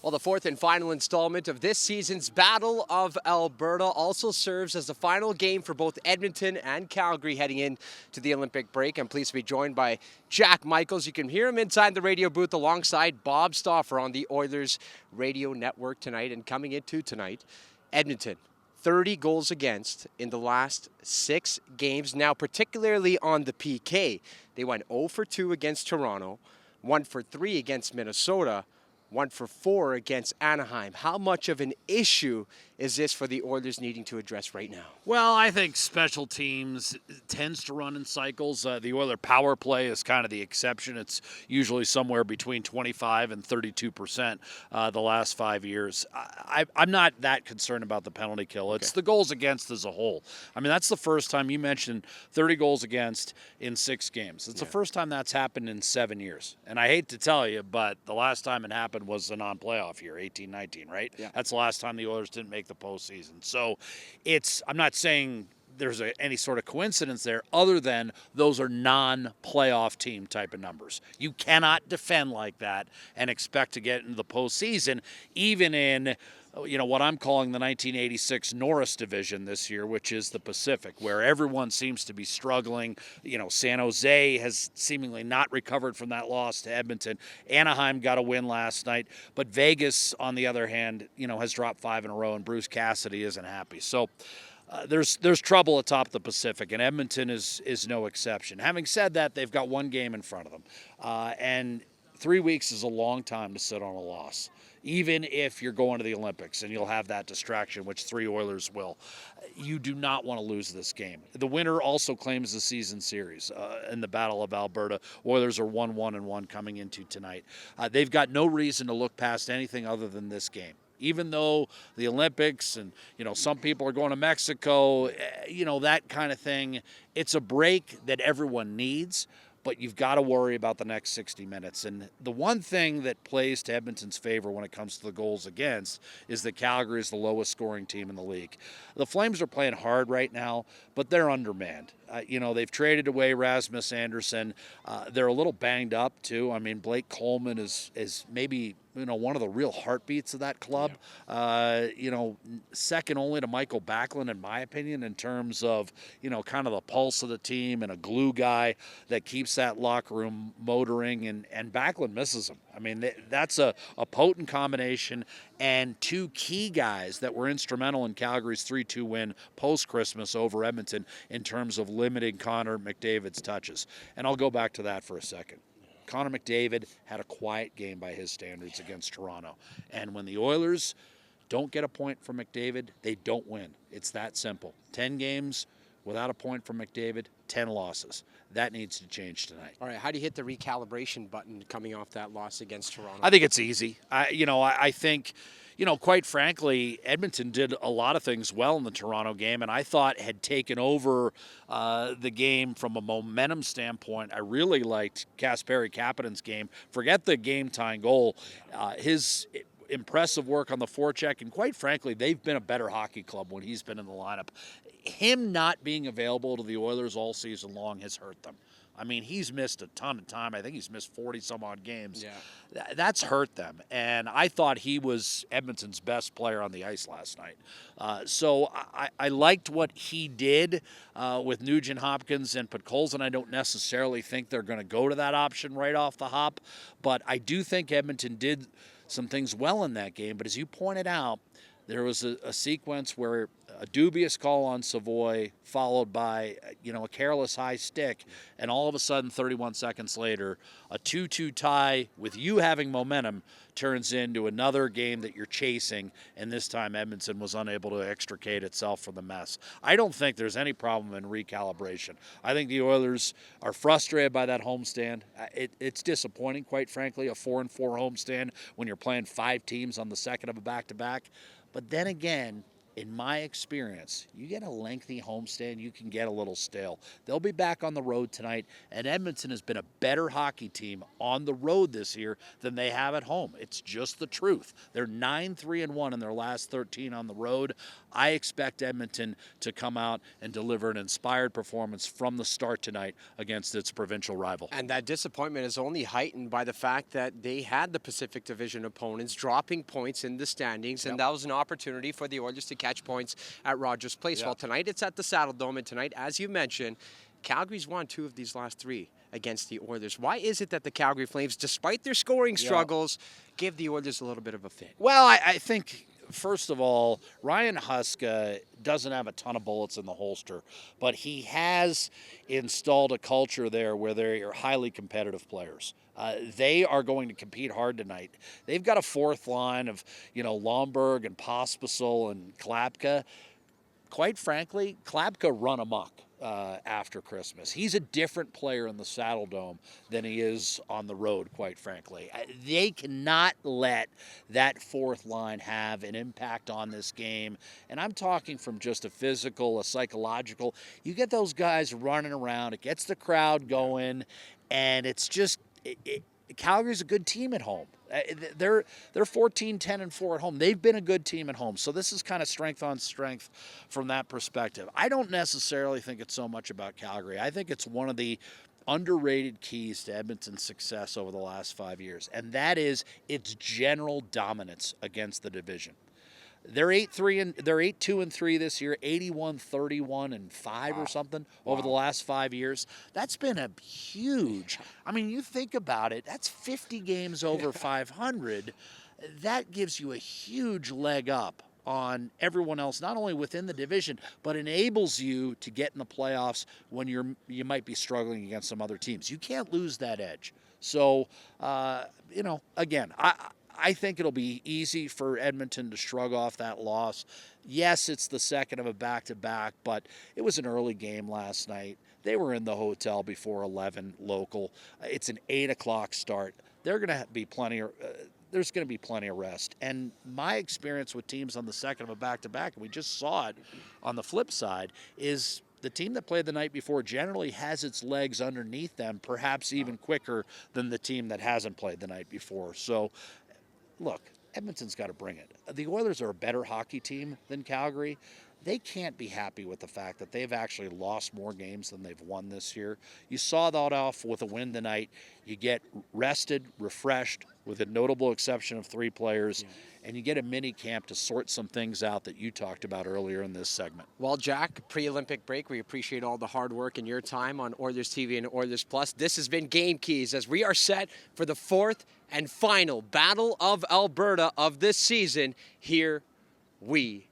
Well, the fourth and final installment of this season's Battle of Alberta also serves as the final game for both Edmonton and Calgary heading into the Olympic break. I'm pleased to be joined by Jack Michaels. You can hear him inside the radio booth alongside Bob Stauffer on the Oilers radio network tonight. And coming into tonight, Edmonton, 30 goals against in the last 6 games. Now, particularly on the PK, they went 0 for 2 against Toronto, 1 for 3 against Minnesota, 1 for 4 against Anaheim. How much of an issue is this for the Oilers needing to address right now? Well, I think special teams tends to run in cycles. The Oiler power play is kind of the exception. It's usually somewhere between 25 and 32% the last 5 years. I'm not that concerned about the penalty kill. It's the goals against as a whole. I mean, that's the first time you mentioned 30 goals against in 6 games. It's the first time that's happened in 7 years. And I hate to tell you, but the last time it happened was the non-playoff year, 18-19, right? Yeah. That's the last time the Oilers didn't make the postseason. So I'm not saying there's any sort of coincidence there other than those are non-playoff team type of numbers. You cannot defend like that and expect to get into the postseason, even in what I'm calling the 1986 Norris division this year, which is the Pacific, where everyone seems to be struggling. San Jose has seemingly not recovered from that loss to Edmonton. Anaheim got a win last night, but Vegas, on the other hand, has dropped 5 in a row, and Bruce Cassidy isn't happy. So there's trouble atop the Pacific, and Edmonton is no exception. Having said that, they've got 1 game in front of them, and 3 weeks is a long time to sit on a loss, even if you're going to the Olympics and you'll have that distraction, which 3 Oilers will. You do not want to lose this game. The winner also claims the season series in the Battle of Alberta. Oilers are 1-1-1 coming into tonight. They've got no reason to look past anything other than this game. Even though the Olympics and, some people are going to Mexico, that kind of thing, it's a break that everyone needs. But you've got to worry about the next 60 minutes. And the one thing that plays to Edmonton's favor when it comes to the goals against is that Calgary is the lowest scoring team in the league. The Flames are playing hard right now, but they're undermanned. They've traded away Rasmus Andersson. They're a little banged up, too. I mean, Blake Coleman is maybe one of the real heartbeats of that club. Yeah. Second only to Michael Backlund, in my opinion, in terms of, kind of the pulse of the team and a glue guy that keeps that locker room motoring, and Backlund misses him. I mean, that's a potent combination, and 2 key guys that were instrumental in Calgary's 3-2 win post-Christmas over Edmonton in terms of limiting Connor McDavid's touches. And I'll go back to that for a second. Connor McDavid had a quiet game by his standards against Toronto. And when the Oilers don't get a point from McDavid, they don't win. It's that simple. 10 games without a point from McDavid, 10 losses. That needs to change tonight. All right, how do you hit the recalibration button coming off that loss against Toronto? I think it's easy. I think, quite frankly, Edmonton did a lot of things well in the Toronto game, and I thought had taken over the game from a momentum standpoint. I really liked Kasperi Kapanen's game. Forget the game-tying goal. His impressive work on the forecheck, and quite frankly, they've been a better hockey club when he's been in the lineup. Him not being available to the Oilers all season long has hurt them. I mean, he's missed a ton of time. I think he's missed 40-some-odd games. Yeah. That's hurt them. And I thought he was Edmonton's best player on the ice last night. So I liked what he did with Nugent Hopkins and Podkolzin. I don't necessarily think they're going to go to that option right off the hop. But I do think Edmonton did some things well in that game. But as you pointed out, there was a sequence where a dubious call on Savoy followed by, a careless high stick, and all of a sudden, 31 seconds later, a 2-2 tie with you having momentum turns into another game that you're chasing, and this time Edmonton was unable to extricate itself from the mess. I don't think there's any problem in recalibration. I think the Oilers are frustrated by that homestand. It's disappointing, quite frankly, a 4-4 homestand when you're playing 5 teams on the second of a back-to-back. But then again, in my experience, you get a lengthy homestand, you can get a little stale. They'll be back on the road tonight, and Edmonton has been a better hockey team on the road this year than they have at home. It's just the truth. They're 9-3-1 in their last 13 on the road. I expect Edmonton to come out and deliver an inspired performance from the start tonight against its provincial rival. And that disappointment is only heightened by the fact that they had the Pacific Division opponents dropping points in the standings, and that was an opportunity for the Oilers to catch points at Rogers Place. Well, tonight it's at the Saddle Dome, and tonight, as you mentioned, Calgary's won 2 of these last 3 against the Oilers. Why is it that the Calgary Flames, despite their scoring struggles, give the Oilers a little bit of a fit? Well, I think, first of all, Ryan Huska doesn't have a ton of bullets in the holster, but he has installed a culture there where they're highly competitive players. They are going to compete hard tonight. They've got a fourth line of, Lomberg and Pospisil and Klapka. Quite frankly, Klapka run amok after Christmas. He's a different player in the Saddle Dome than he is on the road, quite frankly. They cannot let that fourth line have an impact on this game. And I'm talking from just a physical, a psychological. You get those guys running around, it gets the crowd going, and it's just Calgary's a good team at home. They're 14-10-4 at home. They've been a good team at home. So this is kind of strength on strength from that perspective. I don't necessarily think it's so much about Calgary. I think it's one of the underrated keys to Edmonton's success over the last 5 years, and that is its general dominance against the division. They're 8-2-3 this year, 81-31-5 or something over the last 5 years. That's been a huge. I mean, you think about it. That's 50 games over 500. That gives you a huge leg up on everyone else, not only within the division, but enables you to get in the playoffs when you might be struggling against some other teams. You can't lose that edge. So, again, I think it'll be easy for Edmonton to shrug off that loss. Yes, it's the second of a back-to-back, but it was an early game last night. They were in the hotel before 11 local. It's an 8 o'clock start. There's going to be plenty of rest. And my experience with teams on the second of a back-to-back, and we just saw it on the flip side, is the team that played the night before generally has its legs underneath them, perhaps even quicker than the team that hasn't played the night before. So, look, Edmonton's got to bring it. The Oilers are a better hockey team than Calgary. They can't be happy with the fact that they've actually lost more games than they've won this year. You saw that off with a win tonight. You get rested, refreshed, with a notable exception of 3 players, and you get a mini camp to sort some things out that you talked about earlier in this segment. Well, Jack, pre-Olympic break, we appreciate all the hard work and your time on Oilers TV and Oilers Plus. This has been Game Keys as we are set for the 4th and final Battle of Alberta of this season. Here we